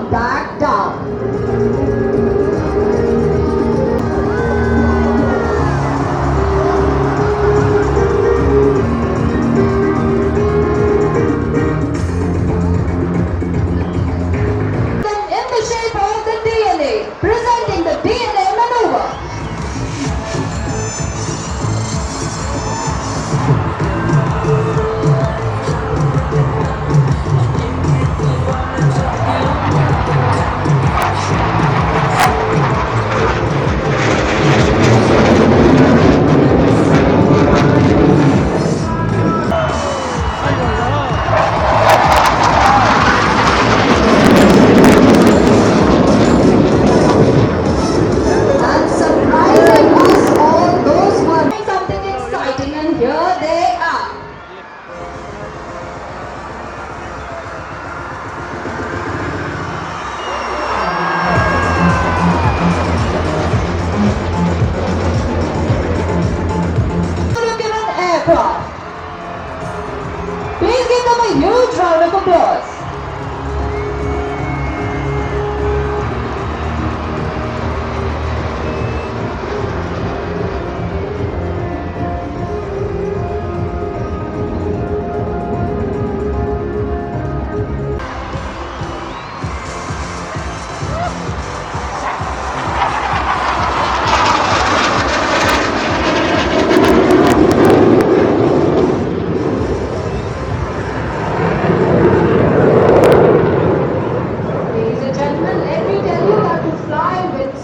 not back down. In the shape of the DNA, presenting the DNA maneuver. And surprising us all, those who are doing something exciting, and here they are. Look at an aircraft. Please give them a huge round of applause. Ladies and gentlemen, let me tell you that to fly with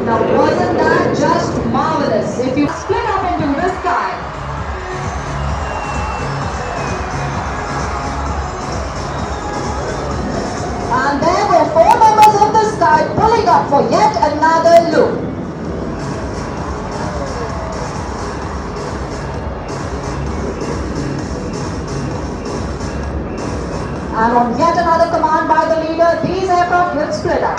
Now wasn't that just marvelous? If you split up into the sky. And there were 4 members of the sky pulling up for yet another loop. And on yet another command by the leader, these aircraft will split up.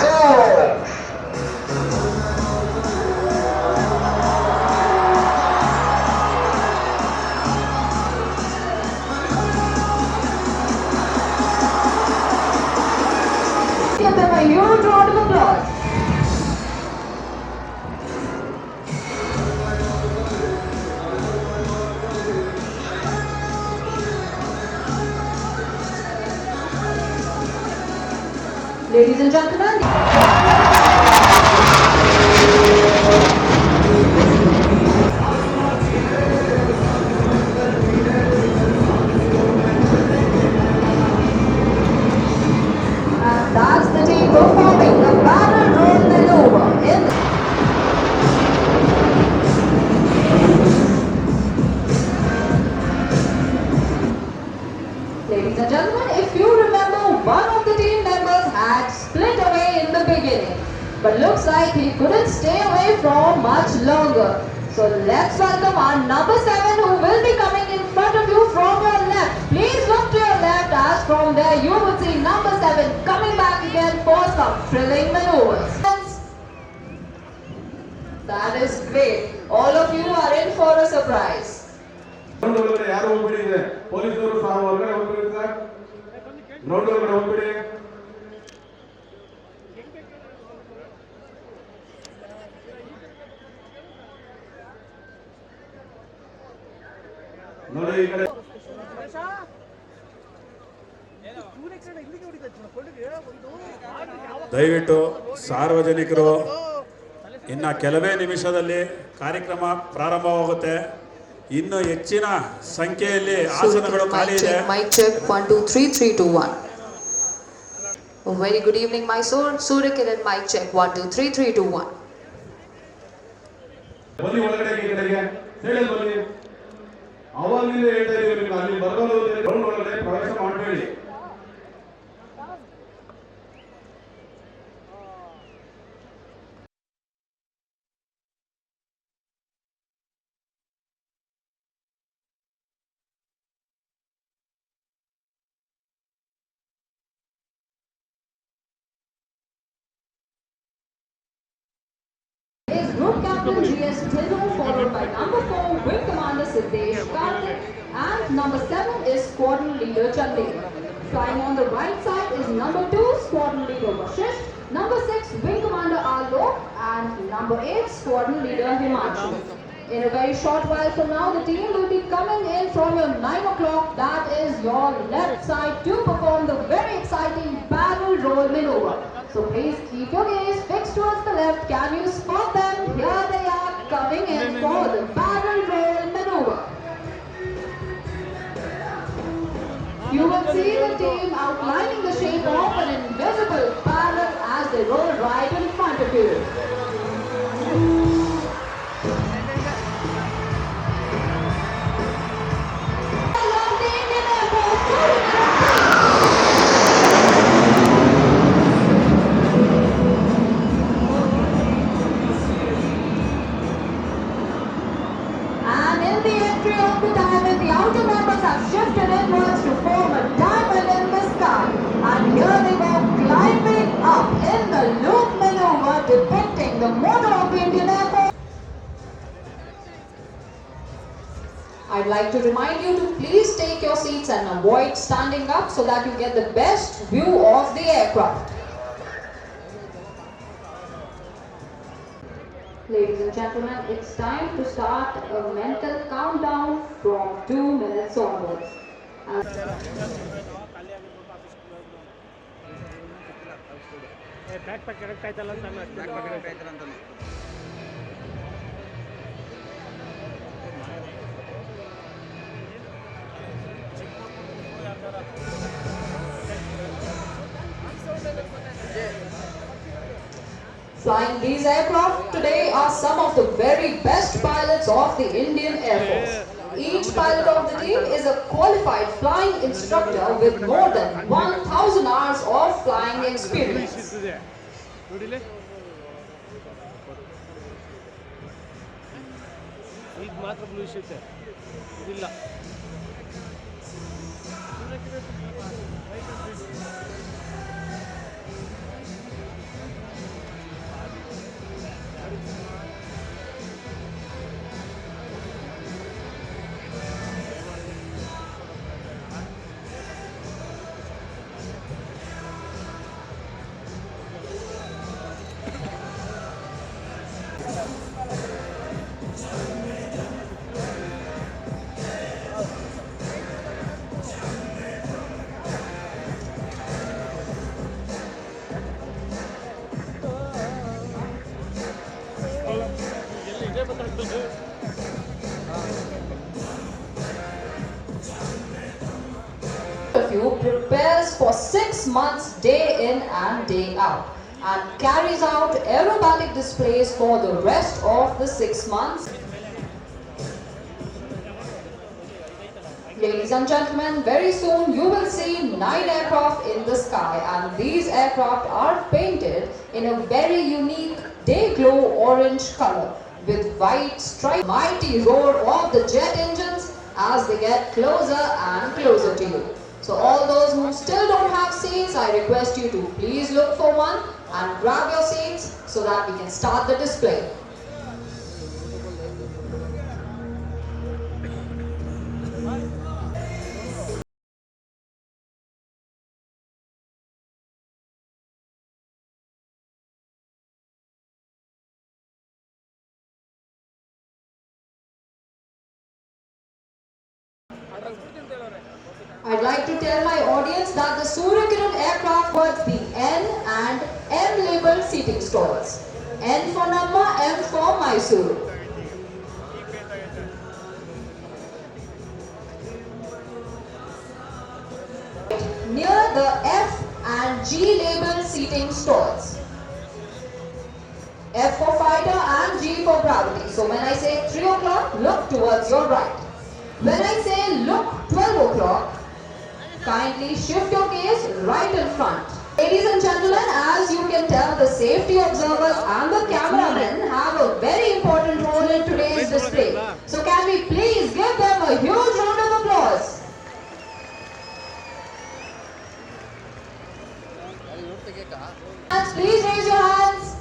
Give them a huge round of applause. Ladies and gentlemen, and that's the team performing the barrel roll maneuver in the Ladies and gentlemen, if you remember, one of the team members had split away in the beginning, but looks like he couldn't stay away for much longer. So let's welcome our number 7, who will be coming in front of you from your left. Please look to your left, as from there you will see number 7 coming back again for some thrilling maneuvers. That is great. All of you are in for a surprise. Ground ಒಳಗಡೆ ಯಾರು ಹೋಗ್ಬಿಡಿ, ಪೊಲೀಸರು ಸಹ ಹೊರಗಡೆ ಹೋಗ್ಬಿಡಿ sir. Ground ಒಳಗಡೆ ಹೋಗ್ಬಿಡಿ. ನೋಡಿ ಈ ಕಡೆ ದಯವಿಟ್ಟು ಸಾರ್ವಜನಿಕರು ಇನ್ನು ಕೆಲವೇ ನಿಮಿಷದಲ್ಲಿ ಕಾರ್ಯಕ್ರಮ ಪ್ರಾರಂಭವಾಗುತ್ತೆ. ಇನ್ನು ಹೆಚ್ಚಿನ ಸಂಖ್ಯೆಯಲ್ಲಿ ಆಸನಗಳು ಖಾಲಿ ಇದೆ. Mic check 1 2 3 3 2 1. A very good evening, Mysuru. Surikiran mic check 1 2 3 3 2 1. ಬನ್ನಿ ಒಳಗಡೆ, ಈ ಕಡೆಗೆ ಹೇಳಿ ಬನ್ನಿ. ಅವಾಗಿಂದ ಹೇಳ್ತಾ ಇದೀವಿ ನಿಮ್ಗೆ, ಅಲ್ಲಿ ಬರಬಹುದು, ಗ್ರೌಂಡ್ ಒಳಗಡೆ ಪ್ರವೇಶ ಮಾಡಬೇಡಿ. Group Captain G.S. Tillo, followed by number 4 Wing Commander Siddesh Karthik, and number 7 is Squadron Leader Chandeep. Flying on the right side is number 2 Squadron Leader Vashish, number 6 Wing Commander Alok, and number 8 Squadron Leader Himanshu. In a very short while from now, the team will be coming in from your 9 o'clock, that is your left side, to perform the very exciting barrel roll maneuver. So please keep your gaze fixed towards the left. Can you spot them? Here they are coming in for the barrel roll maneuver. You will see the team outlining the shape of an invisible barrel as they roll right in front of you. And in the entry of the diamond, the outer members have shifted inwards to form a diamond in the sky. And here they go climbing up in the loop maneuver, depicting the motto of the Indian Air Force. I'd like to remind you to please take your seats and avoid standing up so that you get the best view of the aircraft. Ladies and gentlemen, it's time to start a mental countdown from 2 minutes onwards. Flying these aircraft today are some of the very best pilots of the Indian Air Force. Each pilot of the team is a qualified flying instructor with more than 1,000 hours of flying experience. Of you prepares for 6 months day in and day out and carries out aerobatic displays for the rest of the 6 months. Ladies and gentlemen, very soon you will see 9 aircraft in the sky, and these aircraft are painted in a very unique day glow orange color with white stripes. Mighty roar of the jet engines as they get closer and closer to you. So all those who still don't have seats, I request you to please look for one and grab your seats so that we can start the display. I'd like to tell my audience that the Surya Kiran aircraft was the N and M label seating stalls. N for Namma, M for Mysuru. Near the F and G label seating stalls. F for fighter and G for gravity. So when I say 3 o'clock, look towards your right. When I say look 12 o'clock, kindly shift your gaze right in front. Ladies and gentlemen, as you can tell, the safety observers and the cameramen have a very important role in today's display. So can we please give them a huge round of applause? Please raise your hands.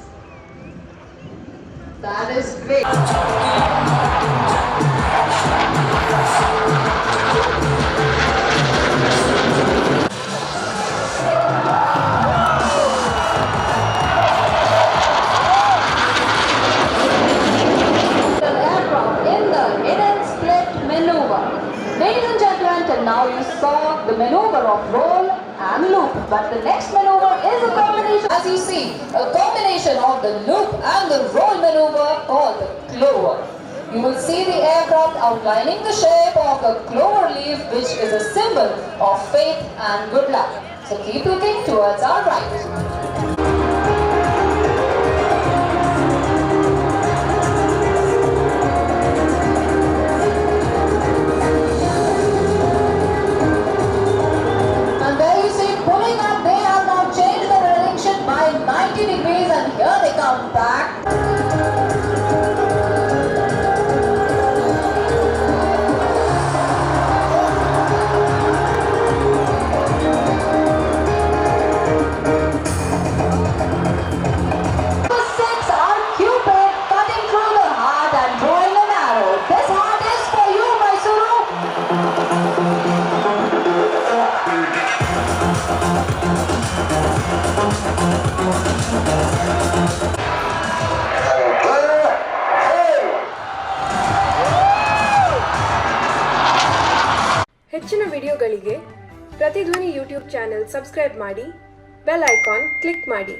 That is great. The aircraft in the hidden split maneuver. Ladies and gentlemen, till now you saw the maneuver of roll and loop, but the next maneuver is a combination, as you see, a combination of the loop and the roll maneuver called the clover. You will see the aircraft outlining the shape of a clover leaf, which is a symbol of faith and good luck. So keep looking towards our right. And there you see, pulling up, they have now changed the direction by 90 degrees, and here they come back. Number 6, our Cupid, cutting through the heart and drawing an arrow. This heart is for you, Mysuru. ಹೆಚ್ಚಿನ ವಿಡಿಯೋಗಳಿಗೆ ಪ್ರತಿಧ್ವನಿ YouTube channel subscribe ಮಾಡಿ, bell icon click ಮಾಡಿ.